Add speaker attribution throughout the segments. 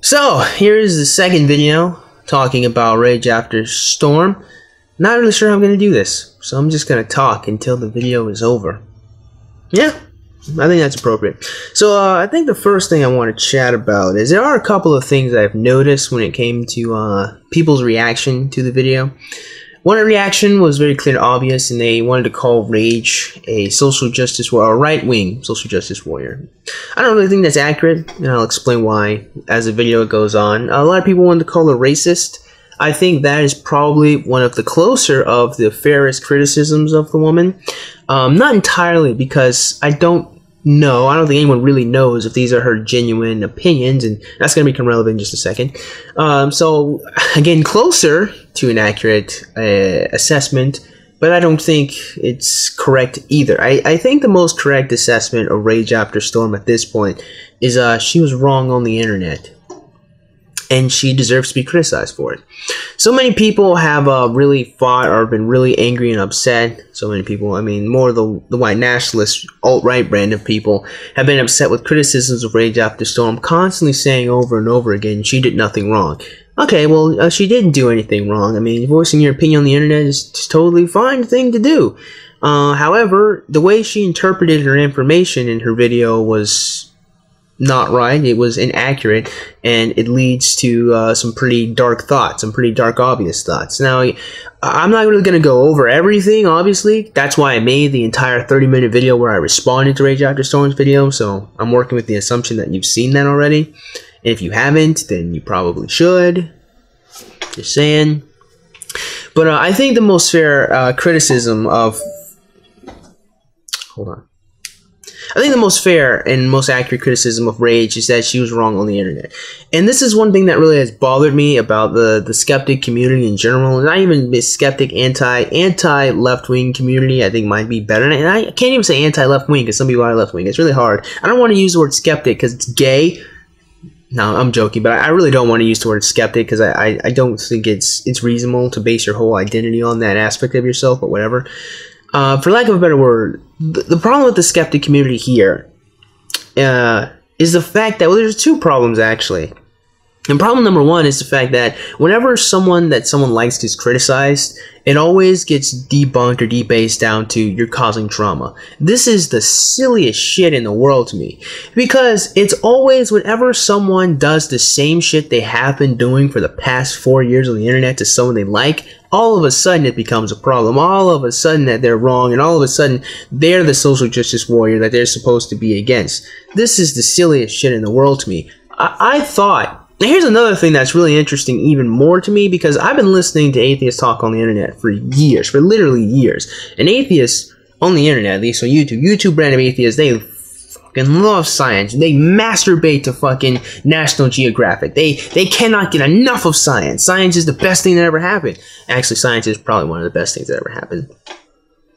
Speaker 1: So, here is the second video talking about RageafterStorm. Not really sure how I'm going to do this, so I'm just going to talk until the video is over. Yeah, I think that's appropriate. So, I think the first thing I want to chat about is there are a couple of things I've noticed when it came to people's reaction to the video. One reaction was very clear and obvious, and they wanted to call Rage a social justice warrior, or a right-wing social justice warrior. I don't really think that's accurate, and I'll explain why as the video goes on. A lot of people wanted to call her racist. I think that is probably one of the closer of the fairest criticisms of the woman. Not entirely, because I don't think anyone really knows if these are her genuine opinions, and that's going to become relevant in just a second. So, again, closer to an accurate assessment, but I don't think it's correct either. I think the most correct assessment of RageafterStorm at this point is she was wrong on the internet, and she deserves to be criticized for it. So many people have really fought or been really angry and upset. So many people, I mean, more the white nationalist, alt-right brand of people have been upset with criticisms of RageafterStorm, constantly saying over and over again, she did nothing wrong. Okay, well, she didn't do anything wrong. I mean, voicing your opinion on the internet is just totally fine thing to do. However, the way she interpreted her information in her video was not right. It was inaccurate, and it leads to some pretty dark thoughts, some pretty dark, obvious thoughts. Now, I'm not really going to go over everything, obviously. That's why I made the entire 30-minute video where I responded to RageafterStorm's video, so I'm working with the assumption that you've seen that already. And if you haven't, then you probably should. Just saying. But I think the most fair criticism of... Hold on. I think the most fair and most accurate criticism of Rage is that she was wrong on the internet. And this is one thing that really has bothered me about the skeptic community in general. Not even the skeptic anti-left-wing community, I think might be better. And I can't even say anti-left-wing because some people are left-wing. It's really hard. I don't want to use the word skeptic because it's gay. No, I'm joking, but I really don't want to use the word skeptic because I don't think it's reasonable to base your whole identity on that aspect of yourself, but whatever. For lack of a better word, the problem with the skeptic community here is the fact that, well, there's two problems actually. And problem number one is the fact that whenever someone likes gets criticized, it always gets debunked or debased down to you're causing trauma. This is the silliest shit in the world to me. Because it's always whenever someone does the same shit they have been doing for the past 4 years on the internet to someone they like, all of a sudden it becomes a problem. All of a sudden that they're wrong, and all of a sudden they're the social justice warrior that they're supposed to be against. This is the silliest shit in the world to me. I thought... Now here's another thing that's really interesting even more to me, because I've been listening to atheists talk on the internet for years, for literally years. And atheists on the internet, at least on YouTube brand of atheists, they fucking love science. They masturbate to fucking National Geographic. They cannot get enough of science. Science is the best thing that ever happened. Actually, science is probably one of the best things that ever happened.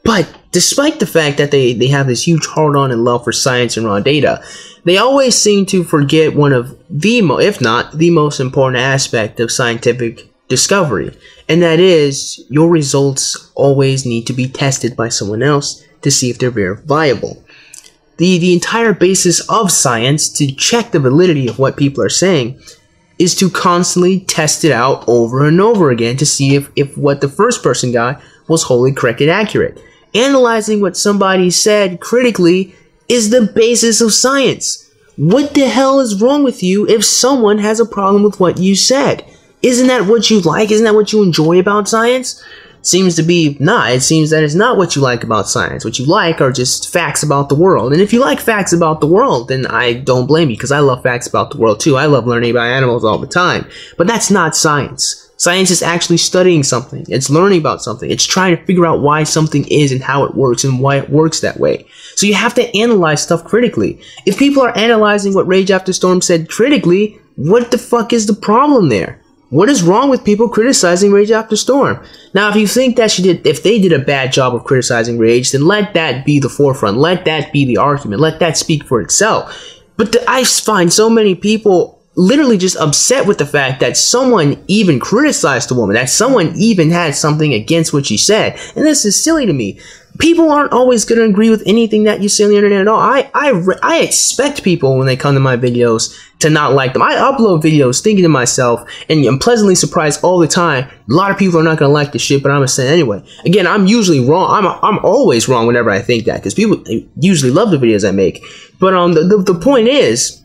Speaker 1: But despite the fact that they have this huge hard-on and love for science and raw data, they always seem to forget one of the, if not the most important aspect of scientific discovery, and that is your results always need to be tested by someone else to see if they're verifiable. The entire basis of science, to check the validity of what people are saying, is to constantly test it out over and over again to see if what the first person got was wholly correct and accurate. Analyzing what somebody said critically is the basis of science. What the hell is wrong with you if someone has a problem with what you said? Isn't that what you like? Isn't that what you enjoy about science? Seems to be not. It seems that it's not what you like about science. What you like are just facts about the world. And if you like facts about the world, then I don't blame you, because I love facts about the world too. I love learning about animals all the time. But that's not science. Science is actually studying something. It's learning about something. It's trying to figure out why something is and how it works and why it works that way. So you have to analyze stuff critically. If people are analyzing what RageafterStorm said critically, what the fuck is the problem there? What is wrong with people criticizing RageafterStorm? Now, if you think that if they did a bad job of criticizing Rage, then let that be the forefront. Let that be the argument. Let that speak for itself. But I find so many people literally just upset with the fact that someone even criticized the woman, that someone even had something against what she said. And this is silly to me. people aren't always going to agree with anything that you see on the internet at all. I expect people when they come to my videos to not like them. I upload videos thinking to myself, and I'm pleasantly surprised all the time. A lot of people are not going to like this shit, but I'm going to say it anyway. Again, I'm usually wrong. I'm always wrong whenever I think that, because people usually love the videos I make. But the point is,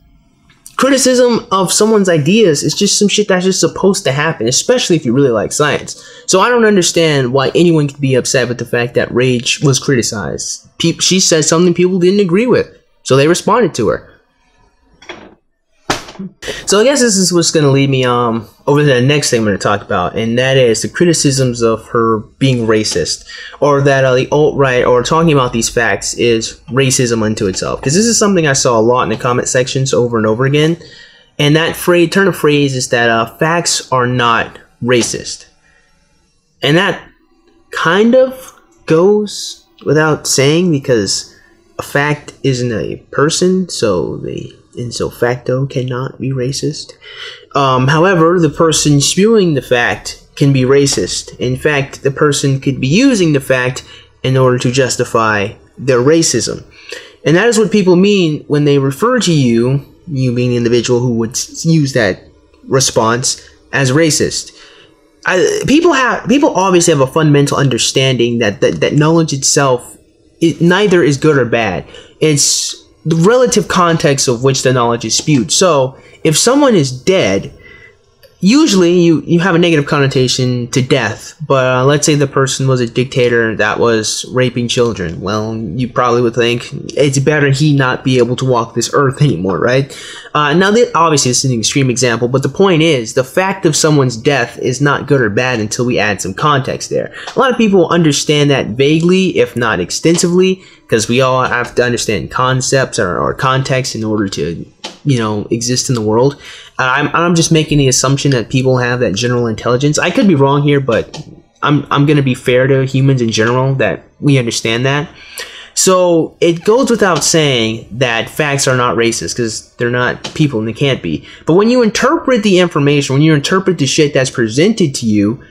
Speaker 1: criticism of someone's ideas is just some shit that's just supposed to happen, especially if you really like science. So I don't understand why anyone could be upset with the fact that Rage was criticized. She said something people didn't agree with, so they responded to her. So I guess this is what's going to lead me over to the next thing I'm going to talk about, and that is the criticisms of her being racist, or that the alt-right, or talking about these facts, is racism unto itself. Because this is something I saw a lot in the comment sections over and over again, and that turn of phrase is that facts are not racist. And that kind of goes without saying, because a fact isn't a person, so they ipso facto cannot be racist. However, the person spewing the fact can be racist. In fact, the person could be using the fact in order to justify their racism. And that is what people mean when they refer to you being the individual who would use that response, as racist. People obviously have a fundamental understanding that knowledge itself, neither is good or bad. It's the relative context of which the knowledge is spewed. So if someone is dead, usually you have a negative connotation to death, but let's say the person was a dictator that was raping children. Well, you probably would think it's better he not be able to walk this earth anymore, right? Now, obviously this is an extreme example, but the point is, the fact of someone's death is not good or bad until we add some context there. A lot of people understand that vaguely, if not extensively, because we all have to understand concepts or context in order to, exist in the world. I'm just making the assumption that people have that general intelligence. I could be wrong here, but I'm going to be fair to humans in general, that we understand that. So it goes without saying that facts are not racist, because they're not people and they can't be. But when you interpret the information, when you interpret the shit that's presented to you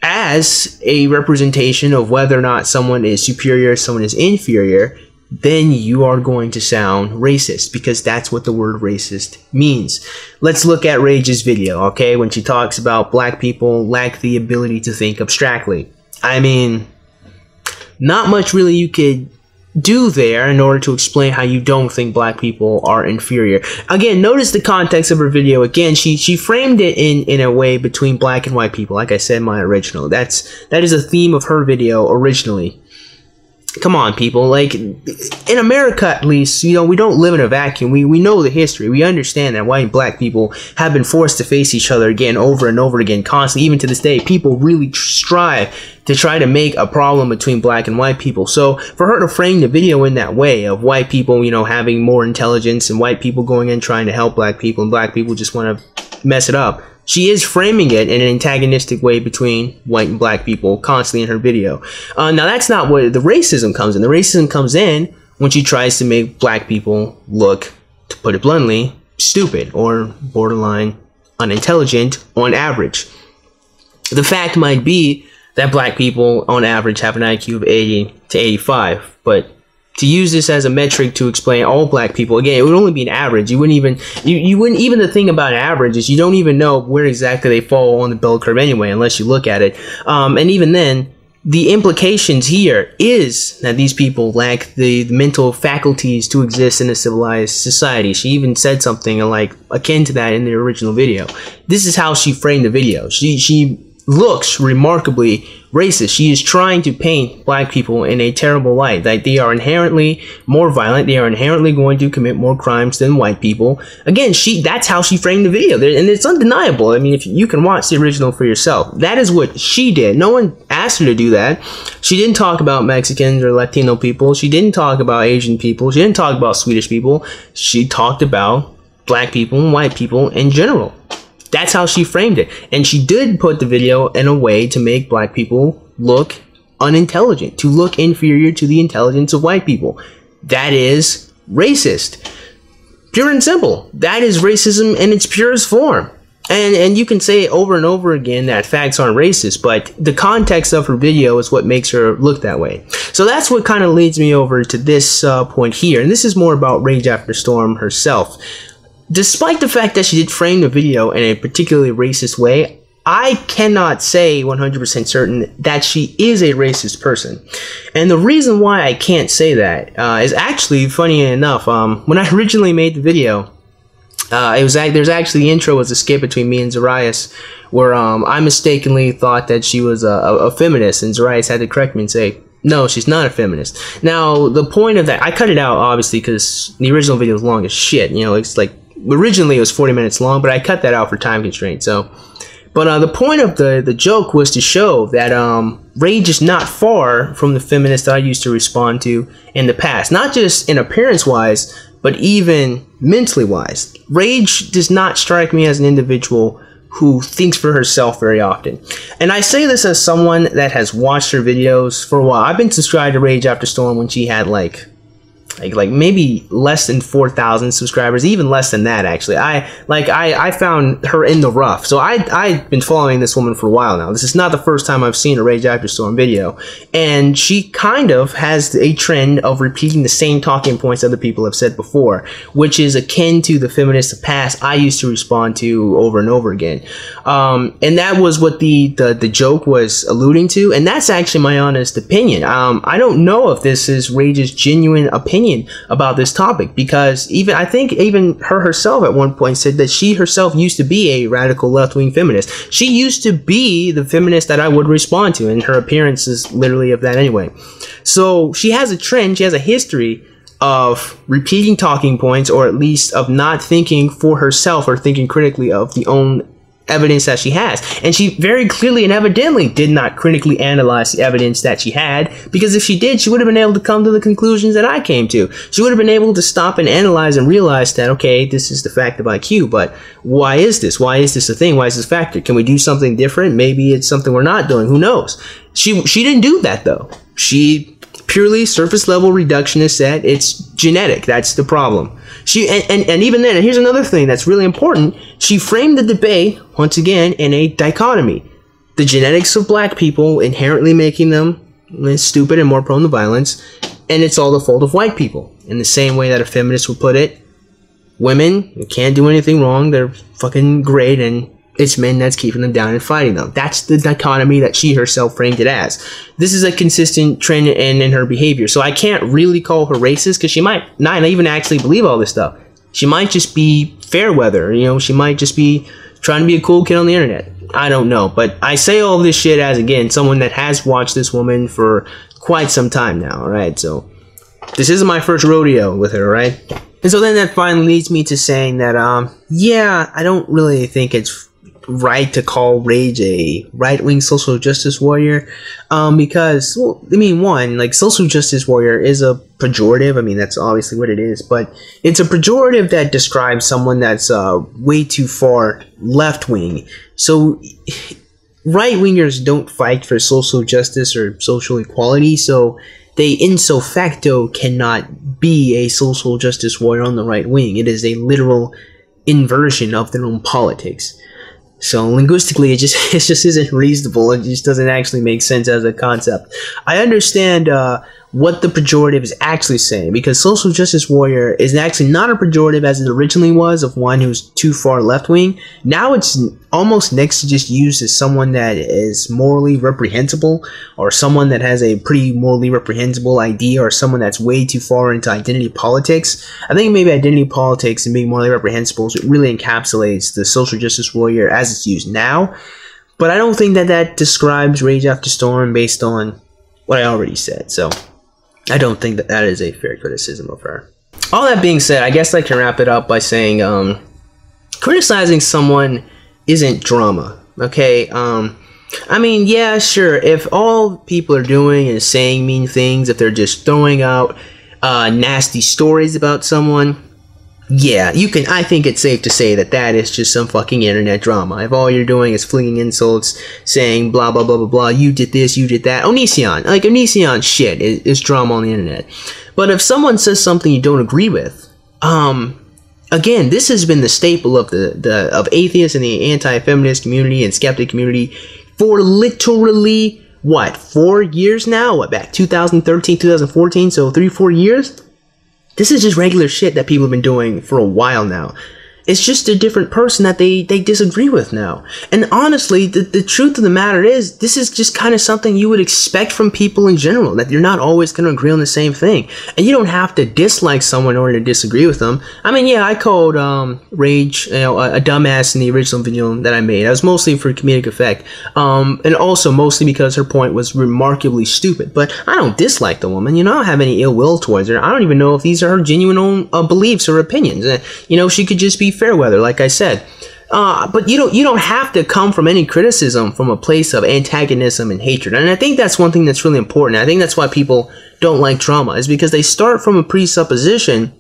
Speaker 1: as a representation of whether or not someone is superior, someone is inferior, then you are going to sound racist, because that's what the word racist means. Let's look at Rage's video, okay, when she talks about black people lack the ability to think abstractly. I mean, not much really you could do there in order to explain how you don't think black people are inferior. Again, notice the context of her video. Again, she framed it in a way between black and white people, like I said in my original. That is a theme of her video originally. Come on, people. Like, in America, at least, we don't live in a vacuum. We know the history. We understand that white and black people have been forced to face each other again, over and over again, constantly. Even to this day, people really strive to try to make a problem between black and white people. So, for her to frame the video in that way, of white people, having more intelligence, and white people going in trying to help black people, and black people just want to mess it up, she is framing it in an antagonistic way between white and black people constantly in her video. Now, that's not where the racism comes in. The racism comes in when she tries to make black people look, to put it bluntly, stupid or borderline unintelligent on average. The fact might be that black people on average have an IQ of 80 to 85, but to use this as a metric to explain all black people, again, it would only be an average. You wouldn't even, the thing about average is you don't even know where exactly they fall on the bell curve anyway, unless you look at it. And even then, the implications here is that these people lack the mental faculties to exist in a civilized society. She even said something like akin to that in the original video. This is how she framed the video. She looks remarkably racist. She is trying to paint black people in a terrible light, that they are inherently more violent, they are inherently going to commit more crimes than white people. Again, that's how she framed the video, and it's undeniable. I mean, if you can watch the original for yourself, that is what she did. No one asked her to do that. She didn't talk about Mexicans or Latino people. She didn't talk about Asian people. She didn't talk about Swedish people. She talked about black people and white people in general. That's how she framed it. And she did put the video in a way to make black people look unintelligent, to look inferior to the intelligence of white people. That is racist. Pure and simple. That is racism in its purest form. And you can say over and over again that facts aren't racist, but the context of her video is what makes her look that way. So that's what kind of leads me over to this point here, and this is more about RageafterStorm herself. Despite the fact that she did frame the video in a particularly racist way, I cannot say 100% certain that she is a racist person. And the reason why I can't say that is actually, funny enough, when I originally made the video, there's actually the intro was a skit between me and Zarias, where I mistakenly thought that she was a feminist, and Zarias had to correct me and say, no, she's not a feminist. Now, the point of that, I cut it out, obviously, because the original video was long as shit. You know, it's like, originally it was 40 minutes long, but I cut that out for time constraints, so... But the point of the joke was to show that Rage is not far from the feminist that I used to respond to in the past. Not just in appearance-wise, but even mentally-wise. Rage does not strike me as an individual who thinks for herself very often. And I say this as someone that has watched her videos for a while. I've been subscribed to RageafterStorm when she had like maybe less than 4,000 subscribers, even less than that actually. I found her in the rough. So I've been following this woman for a while now. This is not the first time I've seen a RageafterStorm video, and she kind of has a trend of repeating the same talking points other people have said before, which is akin to the feminist of past I used to respond to over and over again. And that was what the joke was alluding to, and that's actually my honest opinion. I don't know if this is Rage's genuine opinion about this topic, because I think even her herself at one point said that she herself used to be a radical left-wing feminist. She used to be the feminist that I would respond to, and her appearance is literally of that anyway. So she has a trend, she has a history of repeating talking points, or at least of not thinking for herself or thinking critically of the own evidence that she has. And she very clearly and evidently did not critically analyze the evidence that she had, because if she did, she would have been able to come to the conclusions that I came to. She would have been able to stop and analyze and realize that, okay, this is the fact of IQ, but why is this? Why is this a thing? Why is this a factor? Can we do something different? Maybe it's something we're not doing. Who knows? She didn't do that, though. She purely surface level reductionist said it's genetic. That's the problem. And even then, and here's another thing that's really important, she framed the debate, once again, in a dichotomy. The genetics of black people inherently making them stupid and more prone to violence, and it's all the fault of white people. In the same way that a feminist would put it, women can't do anything wrong, they're fucking great, and it's men that's keeping them down and fighting them. That's the dichotomy that she herself framed it as. This is a consistent trend in her behavior. So I can't really call her racist, because she might not even actually believe all this stuff. She might just be fair weather. You know, she might just be trying to be a cool kid on the internet. I don't know. But I say all this shit as, again, someone that has watched this woman for quite some time now, alright? So this isn't my first rodeo with her, right? And so then that finally leads me to saying that, yeah, I don't really think it's right to call Rage a right-wing social justice warrior, because, well, I mean, one, like, social justice warrior is a pejorative. I mean, that's obviously what it is, but it's a pejorative that describes someone that's way too far left-wing. So right-wingers don't fight for social justice or social equality, so they ipso facto cannot be a social justice warrior on the right wing. It is a literal inversion of their own politics. So linguistically, it just isn't reasonable. It just doesn't actually make sense as a concept. I understand what the pejorative is actually saying, because social justice warrior is actually not a pejorative as it originally was, of one who's too far left-wing. Now it's almost next to just used as someone that is morally reprehensible, or someone that has a pretty morally reprehensible idea, or someone that's way too far into identity politics. I think maybe identity politics and being morally reprehensible really encapsulates the social justice warrior as it's used now. But I don't think that that describes RageafterStorm based on what I already said. So I don't think that that is a fair criticism of her. All that being said, I guess I can wrap it up by saying criticizing someone isn't drama, okay? I mean, yeah, sure, if all people are doing is saying mean things, if they're just throwing out nasty stories about someone, yeah, you can. I think it's safe to say that that is just some fucking internet drama. If all you're doing is flinging insults, saying blah blah blah blah blah, you did this, you did that. Onision, like Onision shit is drama on the internet. But if someone says something you don't agree with, again, this has been the staple of of atheists and the anti-feminist community and skeptic community for literally, what, 4 years now? What, back 2013, 2014, so 3-4 years? This is just regular shit that people have been doing for a while now. It's just a different person that they disagree with now. And honestly, the truth of the matter is, this is just kind of something you would expect from people in general, that you're not always going to agree on the same thing. And you don't have to dislike someone in order to disagree with them. I mean, yeah, I called Rage, a dumbass in the original video that I made. That was mostly for comedic effect. And also mostly because her point was remarkably stupid. But I don't dislike the woman. You know, I don't have any ill will towards her. I don't even know if these are her genuine own beliefs or opinions. You know, she could just be fair weather, like I said. But you don't have to come from any criticism from a place of antagonism and hatred. And I think that's one thing that's really important. I think that's why people don't like drama, is because they start from a presupposition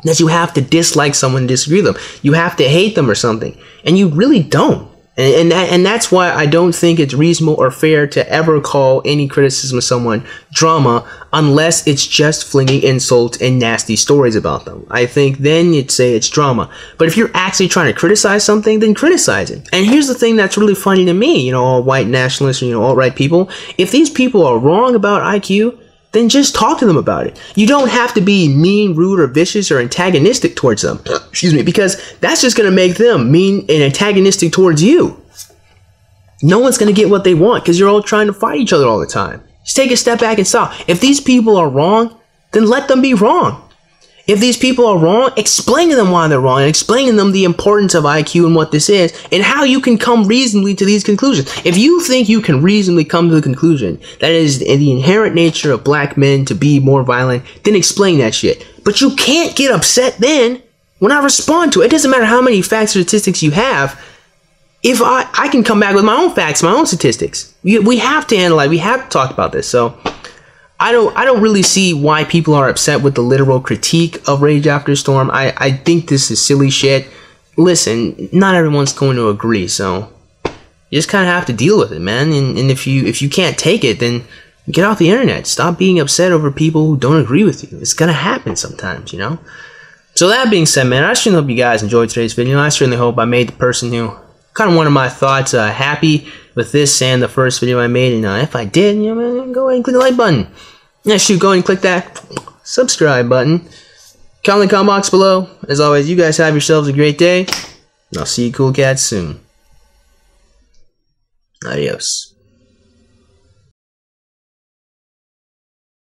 Speaker 1: that you have to dislike someone and disagree with them. You have to hate them or something. And you really don't. And that's why I don't think it's reasonable or fair to ever call any criticism of someone drama unless it's just flinging insults and nasty stories about them. I think then you'd say it's drama. But if you're actually trying to criticize something, then criticize it. And here's the thing that's really funny to me, you know, all white nationalists, you know, alt-right people. If these people are wrong about IQ, then just talk to them about it. You don't have to be mean, rude, or vicious, or antagonistic towards them. Excuse me, because that's just going to make them mean and antagonistic towards you. No one's going to get what they want because you're all trying to fight each other all the time. Just take a step back and stop. If these people are wrong, then let them be wrong. If these people are wrong, explain to them why they're wrong and explain to them the importance of IQ and what this is and how you can come reasonably to these conclusions. If you think you can reasonably come to the conclusion that it is the inherent nature of black men to be more violent, then explain that shit. But you can't get upset then when I respond to it. It doesn't matter how many facts or statistics you have. If I can come back with my own facts, my own statistics. We have to analyze, we have to talk about this. So I don't really see why people are upset with the literal critique of Rage After Storm. I think this is silly shit. Listen, not everyone's going to agree, so you just kind of have to deal with it, man. And if you can't take it, then get off the internet. Stop being upset over people who don't agree with you. It's gonna happen sometimes, you know. So that being said, man, I certainly hope you guys enjoyed today's video. I certainly hope I made the person who kind of wanted my thoughts happy with this and the first video I made. And if I did, you know, man, go ahead and click the like button. Yeah, shoot, go ahead and click that subscribe button. Comment in the comment box below. As always, you guys have yourselves a great day. And I'll see you cool cats soon. Adios.